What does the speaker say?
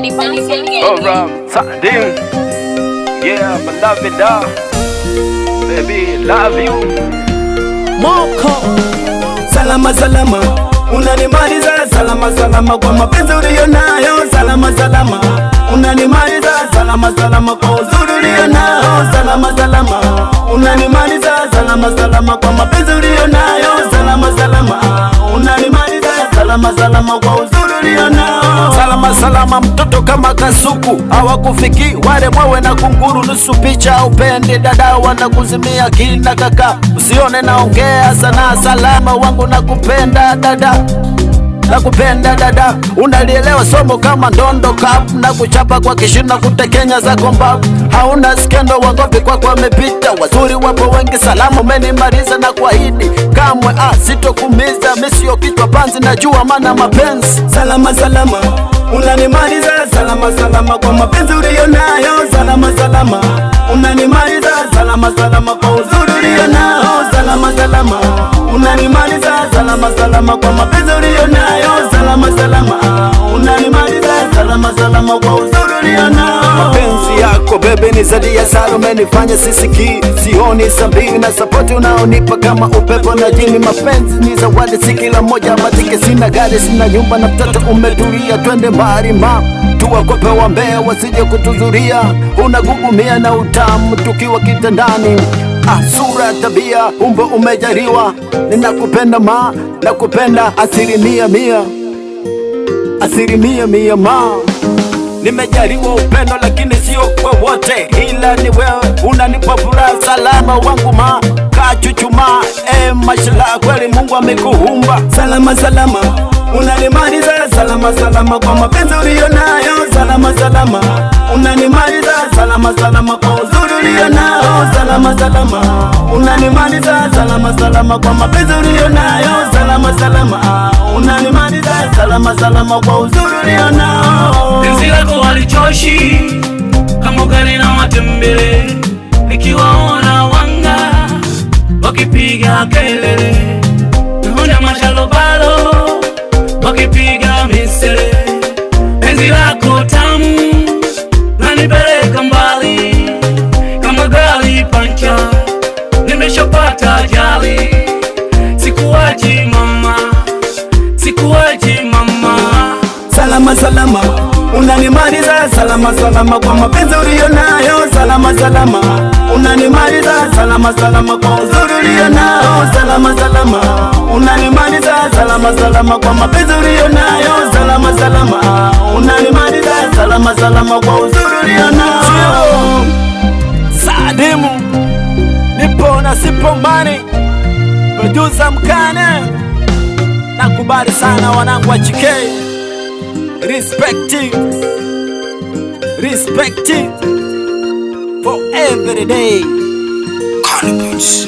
Alright, Sadim. Yeah, my love it up. Baby, love you. Moko. Salama salama, unanimaliza. Salama salama kwa mapenzi ulionayo. Salama salama, unanimaliza. Salama salama kwa uzuri ulionao. Salama salama, unanimaliza. Salama salama kwa mapenzi ulionayo. Salama salama, unanimaliza. Salama salama kwa uzuri ulionao. Salama salama mtoto kama kasuku, hawakufiki wale mwewe na kunguru. Nusu picha upende dada, wanakuzimia kina kaka. Usione naongea sana, salama wangu nakupenda dada, nakupenda dada. Unalielewa somo kama ndondo cup, na kuchapa kwa kishina kutekenya za komba. Hauna skendo wangopi kwa wamepita, wazuri wapo wengi. Salama umenimaliza na kuahidi kamwe sitokumiza. Misio kichwa panzi, najua maana mapenzi. Salama salama, unanimaliza. Salama salama kwa mapenzi ulionayo. Salama salama, unanimaliza. Salama salama kwa uzuri ulionao. Salama salama, unanimaliza. Salama salama kwa mapenzi ulionayo. Salama salama, unanimaliza. Salama salama kwa uzuri ulionao. Mapenzi yako bebe ni zaidi ya sala, umenifanya sisiki. Sioni sabini na sapoti unaonipa kama upepo na jini. Mapenzi ni zawadi, si kila moja matike. Sina gari, sina nyumba na mtoto umetulia. Twende mbali ma tuwakope wa mbea, wasije kutuzuria. Unagugumia na utamu tukiwa kitandani. Sura tabia umbo umejariwa. Ninakupenda ma, nakupenda asilimia mia. Asilimia mia ma. Nimejariwa upendo lakini sio kwa wote, ila ni wewe unanipa furaha. Salama wangu ma, kachuchuma mashallah, kweli Mungu amekuumba. Salama salama, unanimaliza. Salama salama kwa mapenzi ulionayo. Salama salama, unanimaliza. Salama salama kwa uzuri ulionao. Salama salama, unanimaliza. Salama salama kwa mapenzi ulionayo. Salama salama, unanimaliza. Salama salama kwa uzuri ulionao. Penzi lako walichoshi kama ugali na matembele, nikiwaona wanga wakipiga kelele, naona mashalobalo wakipiga misele. Penzi lako tamu lanipeleka mbali kama gari pancha, nimeshapata ajali. Sikuachi mama, sikuachi mama. Salama salama, unanimaliza. Salama salama kwa mapenzi ulionayo. Salama salama, unanimaliza. Salama salama kwa uzuri ulionao. Salama salama, unanimaliza. Salama salama kwa mapenzi ulionayo. Salama salama, unanimaliza. Salama salama kwa uzuri ulionao. Sadimu nipo na sipo mbani, producer Mkane. Nakubali sana wanangu wa CK. Respect for every day. Confidence.